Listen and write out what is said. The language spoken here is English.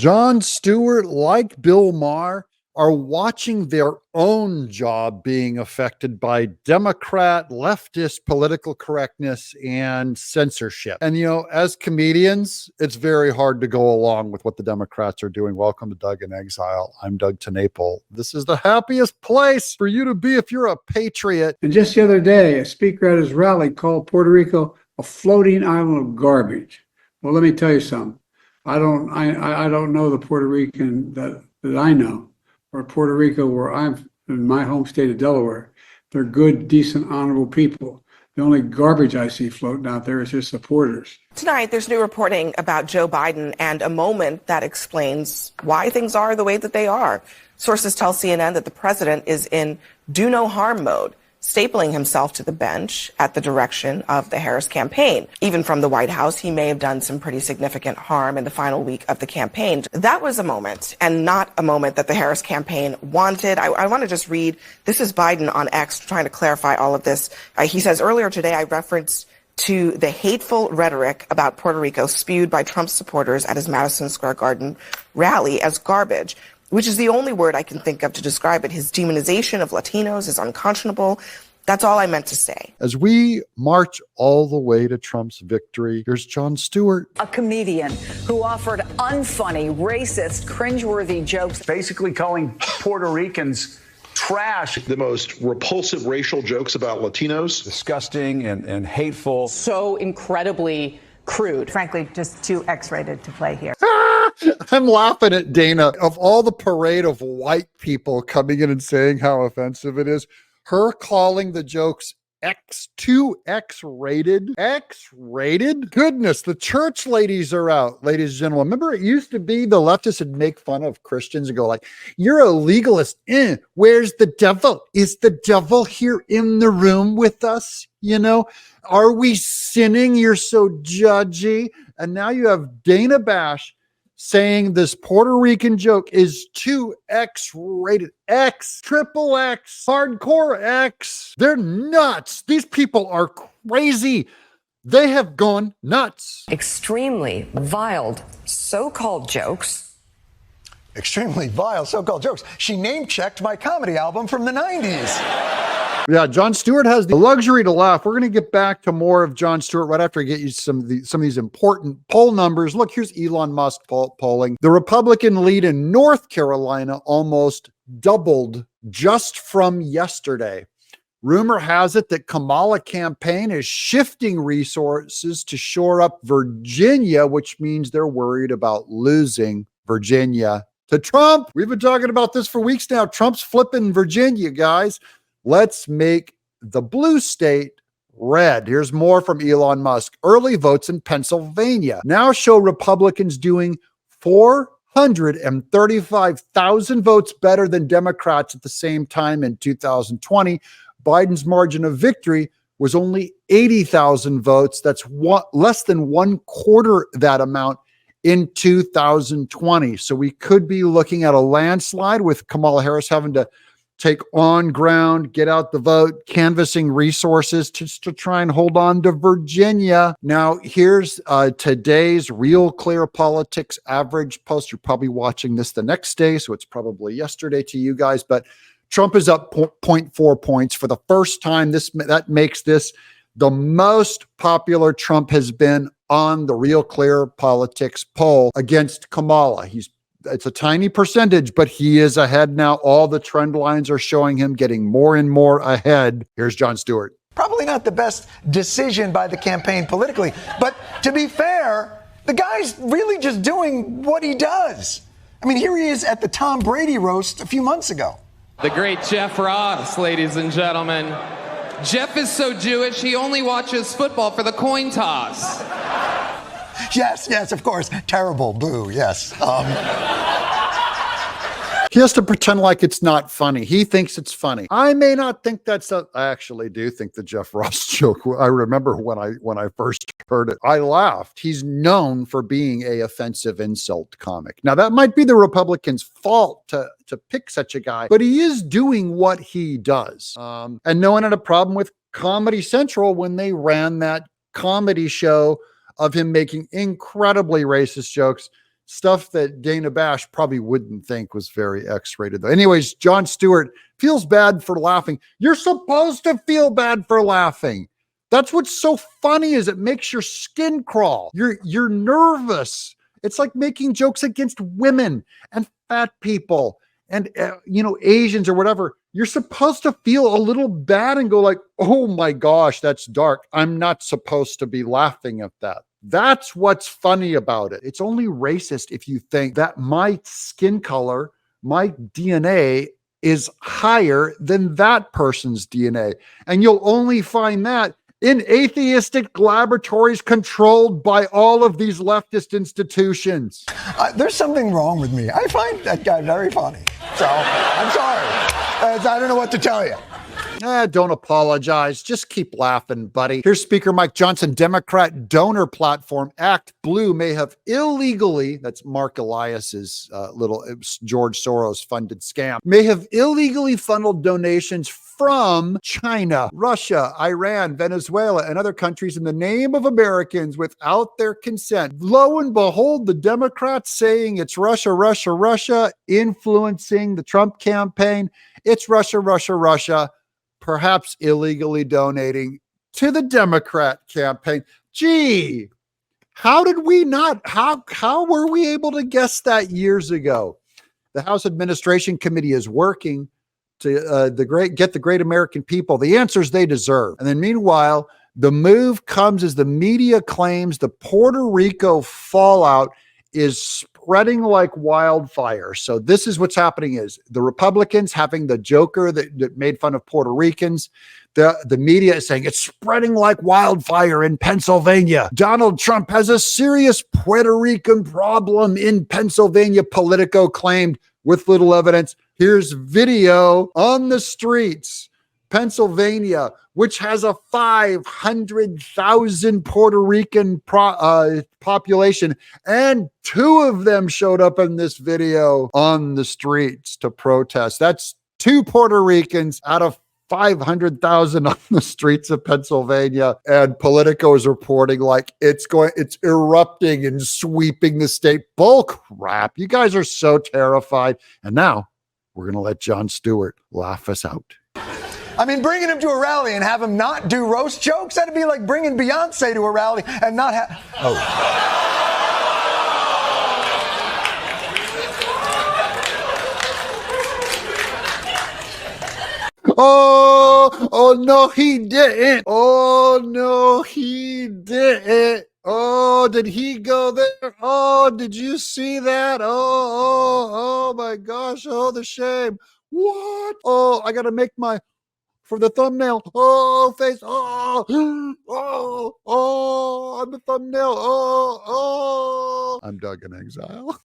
Jon Stewart, like Bill Maher, are watching their own job being affected by Democrat, leftist political correctness and censorship. And, as comedians, it's very hard to go along with what the Democrats are doing. Welcome to Doug in Exile. I'm Doug TenNapel. This is the happiest place for you to be if you're a patriot. And just the other day, a speaker at his rally called Puerto Rico a floating island of garbage. Well, let me tell you something. I don't know the Puerto Rican that I know, or Puerto Rico where I'm in my home state of Delaware. They're good, decent, honorable people. The only garbage I see floating out there is his supporters. Tonight, there's new reporting about Joe Biden and a moment that explains why things are the way that they are. Sources tell CNN that the president is in do no harm mode, stapling himself to the bench at the direction of the Harris campaign. Even from the White House, he may have done some pretty significant harm in the final week of the campaign. That was a moment, and not a moment that the Harris campaign wanted. I want to just read, this is Biden on X trying to clarify all of this. He says, earlier today, I referenced to the hateful rhetoric about Puerto Rico spewed by Trump's supporters at his Madison Square Garden rally as garbage, which is the only word I can think of to describe it. His demonization of Latinos is unconscionable. That's all I meant to say. As we march all the way to Trump's victory, here's Jon Stewart. A comedian who offered unfunny, racist, cringeworthy jokes. Basically calling Puerto Ricans trash. The most repulsive racial jokes about Latinos. Disgusting and hateful. So incredibly crude. Frankly, just too X-rated to play here. I'm laughing at Dana. Of all the parade of white people coming in and saying how offensive it is, her calling the jokes too X-rated. X-rated? Goodness, the church ladies are out, ladies and gentlemen. Remember, it used to be the leftists would make fun of Christians and go like, you're a legalist. Where's the devil? Is the devil here in the room with us? Are we sinning? You're so judgy. And now you have Dana Bash saying this Puerto Rican joke is too X-rated. X, triple X, hardcore X. They're nuts. These people are crazy. They have gone nuts. Extremely vile so-called jokes. Extremely vile so-called jokes. She name-checked my comedy album from the 90s. Yeah, Jon Stewart has the luxury to laugh. We're going to get back to more of Jon Stewart right after I get you some of these important poll numbers. Look, here's Elon Musk polling. The Republican lead in North Carolina almost doubled just from yesterday. Rumor has it that Kamala campaign is shifting resources to shore up Virginia, which means they're worried about losing Virginia to Trump. We've been talking about this for weeks now. Trump's flipping Virginia, guys. Let's make the blue state red. Here's more from Elon Musk. Early votes in Pennsylvania now show Republicans doing 435,000 votes better than Democrats at the same time in 2020. Biden's margin of victory was only 80,000 votes. That's less than 1/4 that amount in 2020. So we could be looking at a landslide with Kamala Harris having to take on ground, get out the vote, canvassing resources just to try and hold on to Virginia. Now, here's today's Real Clear Politics average post. You're probably watching this the next day, so it's probably yesterday to you guys, but Trump is up 0.4 points for the first time. That makes this the most popular Trump has been on the Real Clear Politics poll against Kamala. It's a tiny percentage, but he is ahead now. All the trend lines are showing him getting more and more ahead. Here's Jon Stewart. Probably not the best decision by the campaign politically, but to be fair, the guy's really just doing what he does. I mean, here he is at the Tom Brady roast a few months ago. The great Jeff Ross, ladies and gentlemen. Jeff is so Jewish, he only watches football for the coin toss. Yes, of course. Terrible, boo, yes. He has to pretend like it's not funny. He thinks it's funny. I may not think I actually do think the Jeff Ross joke. I remember when I first heard it, I laughed. He's known for being a offensive insult comic. Now that might be the Republicans' fault to pick such a guy, but he is doing what he does. And no one had a problem with Comedy Central when they ran that comedy show of him making incredibly racist jokes, stuff that Dana Bash probably wouldn't think was very X-rated though. Anyways, Jon Stewart feels bad for laughing. You're supposed to feel bad for laughing. That's what's so funny, is it makes your skin crawl. You're nervous. It's like making jokes against women and fat people and Asians or whatever. You're supposed to feel a little bad and go like, oh my gosh, that's dark. I'm not supposed to be laughing at that. That's what's funny about it. It's only racist if you think that my skin color, my DNA is higher than that person's DNA. And you'll only find that in atheistic laboratories controlled by all of these leftist institutions. There's something wrong with me. I find that guy very funny. So I'm sorry. I don't know what to tell you. Don't apologize. Just keep laughing, buddy. Here's Speaker Mike Johnson. Democrat donor platform Act Blue may have illegally, that's Mark Elias's little George Soros funded scam, may have illegally funneled donations from China, Russia, Iran, Venezuela, and other countries in the name of Americans without their consent. Lo and behold, the Democrats saying it's Russia, Russia, Russia, influencing the Trump campaign. It's Russia, Russia, Russia, perhaps illegally donating to the Democrat campaign. Gee, how did we not? How were we able to guess that years ago? The House Administration Committee is working to get the great American people the answers they deserve. And then meanwhile, the move comes as the media claims the Puerto Rico fallout is spreading like wildfire. So this is what's happening: is the Republicans having the joker that made fun of Puerto Ricans. The media is saying it's spreading like wildfire in Pennsylvania. Donald Trump has a serious Puerto Rican problem in Pennsylvania, Politico claimed with little evidence. Here's video on the streets, Pennsylvania, which has a 500,000 Puerto Rican population, and 2 of them showed up in this video on the streets to protest. That's 2 Puerto Ricans out of 500,000 on the streets of Pennsylvania, and Politico is reporting like it's erupting and sweeping the state. Bull crap. You guys are so terrified. And now we're going to let Jon Stewart laugh us out. I mean, bringing him to a rally and have him not do roast jokes, that'd be like bringing Beyonce to a rally and not have... Oh, no, he didn't. Oh, no, he didn't. Oh, did he go there? Oh, did you see that? Oh, my gosh. Oh, the shame. What? Oh, I got to make for the thumbnail. Oh, face. Oh, I'm the thumbnail. Oh. I'm Doug in Exile.